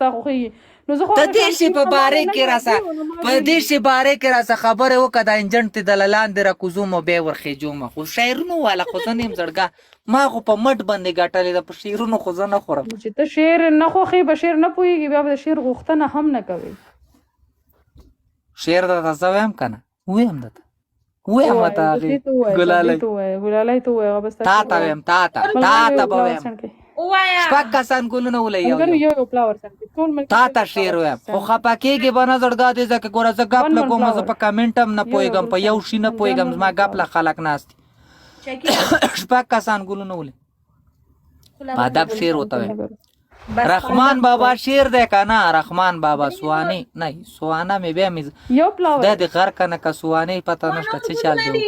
ستا خوښېږي نو زه خو ته دې شي په باره کې راسه په دې شي باره کې راسه خبرې وکړه دا انجن ته د لاندې راکوزوم او بیا ورخېجوم خو شعرونو والا خو زه نه یم زړګا ما خو په مټ باندې ګټلې ده په شعرونو خو زه نه خورم چې ته شعر نه خوښې به شعر نه پوهېږي بیا به د شعر غوښتنه هم نه کوې شعر درته زه وایم که نه ووایم درته ووایم ورته هغې ګلالۍ ګلالۍ ته ووایه هغه بس تا ته وایم تا ته به وایم شپږ کسان ګلونه ولئ یو تا ته شعر وایم خو خفه کېږې به نه زړګا دې ځکه ګوره زه ګپ نه کوم زه په کمنټ هم نه پوهېږم په یو شي نه پوهېږم زما ګپ له خلک ناست دي شپږ کسان ګلونه ولئ ادب شعر ورته وایم رحمان بابا شعر دی که نه رحمان بابا سواني نه سوانه مې بیا مې دا د غر که نه که سواني پته نشته څه چل دی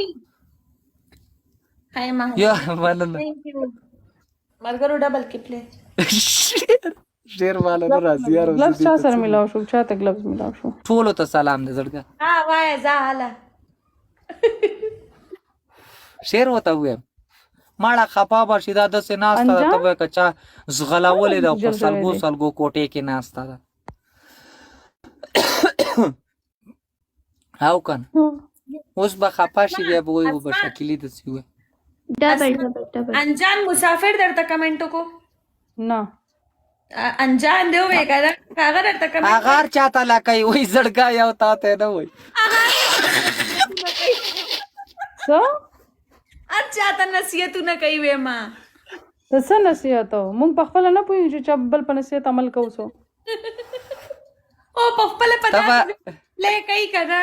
یا مننه ملګرو ډبل کې پلی شعر والا نه راځي یار ګلبس چا سره ملاو شو چا ته ګلبس ملاو شو ټولو ته سلام دی زړګا وایه زه هله شعر ورته ووایم ماړه خفا به شي دا داسې ناسته ده ته به که چا ځغلولې ده په سلګو سلګو کوټې کې ناسته ده او که نه اوس به خفه شي بیا به وایي به شکلي داسې ووایي انجان مسافر درته کمنټ وکړو نه انجان دی ووایې که نه هغه درته کمنټ هغه چاته لکوي وایي زړګا یو تا ته نه وایي څه هر چاته نصیحتونه کوي ویما ته څه نصیحت مونږ په خپله نه پوهېږو چې چا بل په نصیحت عمل کوو څو او په خپله پته پلی کوي که نه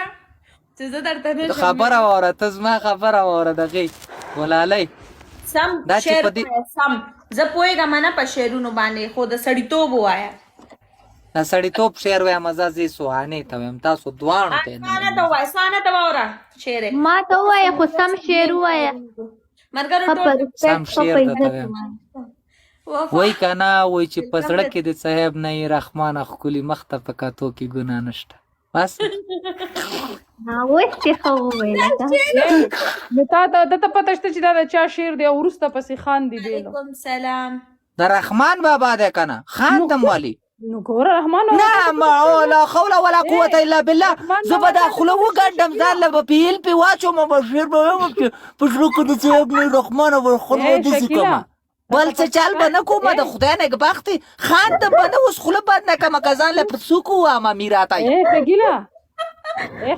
چې زه درته نه خبره واوره ته زما خبره واوره دغې ګلالۍ سم شعر سم زه پوهېږم نه په شعرونو باندې خو د سړیتوب ووایه د سړیتوب شعر وایم زه زه سوانې ته وایم تاسو دواړو ته سانه ته ووایه سانه ته واوره شعر ما ته ووایه خو سم شعر ووایه ملګرو ټول سم شعر درته وایم وایي که نه وایي چې په زړه کې د صاحب نه یې رحمانه ښکلي مخ ته په کتو کې ګناه نشته بس اوس چې ښه وویله نو تا ته ده ته پته شته چې دا د چا شعر دی او وروسته پسې خاندي بیلو علیکم سلام د رحمان بابا دی که نه خاندم ولي نو ګوره رحمان نه لا حول ولا قوة الا بالله زه به دا خوله وګنډم ځان له به پیل پې واچوم به شعر به وایم چې په زړه کې د صاحب نه رحمانه به خوله به داسې کړمه بل څه چل به نه کومه د خدای نګبختې خاندم به نه اوس خوله بد نه کړمه که ځان له پر څوک ووامه میراتی ګیله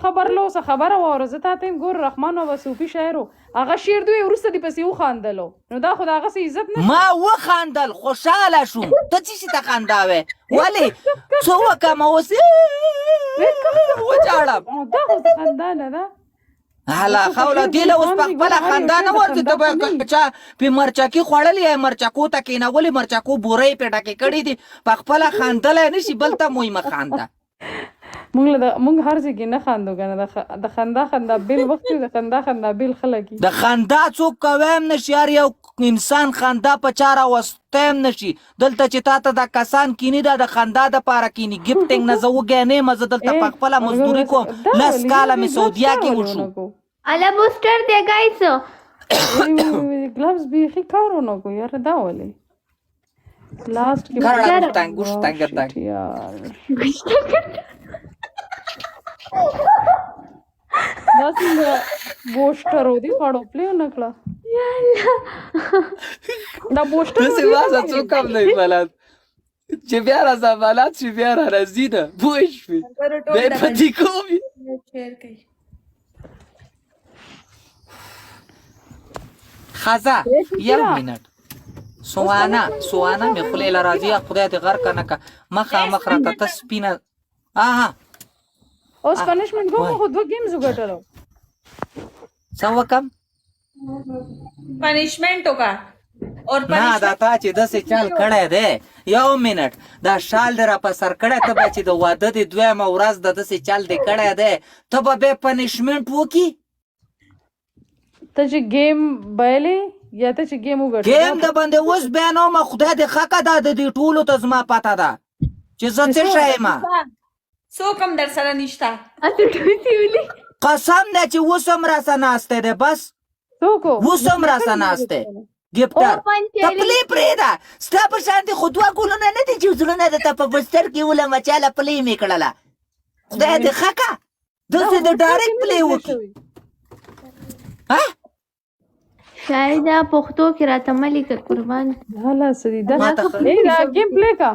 خبر له اوسه خبره واوره زه تا ته یم ګوره رحمان بابا صوفي شاعر و هغه شعر دوی وروسته دې پسې وخاندلو نو دا خو د هغسې عزت نه ما وخاندل خوشحاله شوم ته څه شي ته خنداوې ولې څه وکړم اوس وچاړم دا خو خندا نه ده هله خوله دې له اوس په خپله خندا نه ورځي ته به چا پې مرچکي خوړلې یې مرچکو ته کېنولې مرچکو بوره یې پې ډکې کړي دي په خپله خندلی نه شي بل ته مو یې مه خانده مونږ هر ځای کې نه خاندو که نه د خندا بیل وخت وي د خندا بیل خلک د خندا څوک کویم نه شي هر یو انسان خندا په چا راوستی هم نه شي دلته چې تا ته دا کسان کیني دا د خندا دپاره کیني ګفټینګ نه زه وږی نه یم زه دلته په خپله مزدوري کوم 10 کاله مې سعودیا کې وشو اله بوسټر دی ګایس ګلبس بیخي کار ونه کو یاره دا ولې لاست کې ګوشتنګ دا څنګه بوسټر و دي غاړو پلی نه کړه دا بوسټر داسې واسه څوک هم نه وي بلد چې بیا راځه بلد شي بیا را راځي نه پوه شوې بیا یې پتې کوم شعر کوي ښځه یو منټ سوانا مې خولې له راځي خدای دې غر که نه که مخامخ راته ته سپینه اوس پنشمنټ کوم خو 2 گیمز وګټلو څه وکم پنشمنٹ وکړه اور نه دا تا چې داسې چل کړی دی یو منټ دا شال دې را په سر کړی ته به چې د واده د دویمه ورځ د داسې چل دې کړی دی ته به بیا پنشمنټ وکړي ته چې گیم بایلې یا ته چې گیم وګټې گیم د باندې اوس بیانوم خدای دې ښه که دا د دې ټولو ته زما پته ده چې زه څه شی یم څوک هم در سره نشته قسم دی چې اوس هم راسه ناستی دی بس اوس هم راسه ناستی ګفټر Open ته cherry. پلی پرېږده ستا په شان دي خو دوه ګلونه نه دي چې زړونه درته په بستر کې ولمه چاله پلی مې کړله خدای دې ښه که داسې د ډایرکټ پلی وکړي شاید دا پښتو کې راته ملي که قربان. دا لا سدي دا ما ته دا گیم پلی کا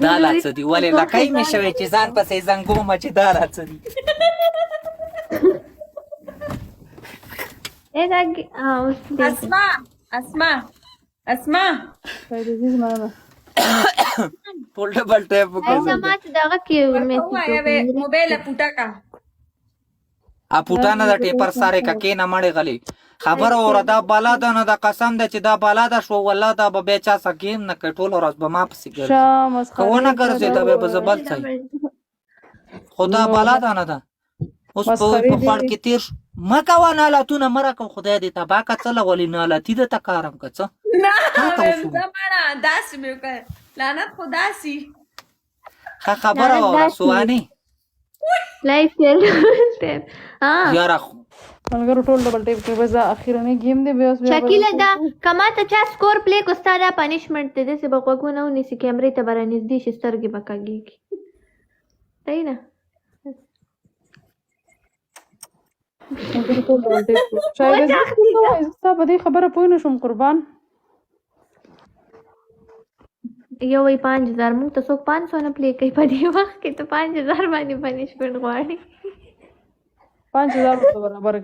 دا لا څه دي ولې لکۍ مې شوی چې ځان پسې زنګومه چې دا را څه دي دا اوس دې. اسما عزیز مننه ټول ډبل ټیپ وکړه زما ته دغه کې وای موبایل پټا کا ا پټانه د ټیپر ساره کا کې نه مړې غلي خبر اوره دا بالا ده نه دا قسم ده چې دا بالا ده شو والله دا به چا سکیم نه کټول ورځ به ما پسې ګرځي شام کوونه ګرځي دا به زبل ځای خدا بالا ده نه ده اوس په خړ کې تیر ما کا نه لا تو نه مرا کو خدای دې تبا کا چل ولې نه لا تی د تکارم کڅ نه زمانہ داس مې وکړ لعنت خدا سي خبر اوره سواني لایف چل یاره ملګرو ټول ډبل ټیپ کوي بس دا اخیرنی گیم دی بیا شکیله دا کما ته چا سکور پلی کو ستاره پنیشمنت دې سه بقوګونه ونیسي کیمرې ته برنځ دي چې سترګې بکاږي صحیح نه ټول ډبل ټیپ شاید زه په دې خبره پوه نه شوم قربان یو وی 5000 موږ ته څوک 500 نه پلی کوي په دې وخت کې ته 5000 باندې پنیشمنت غواړي 5000 برابر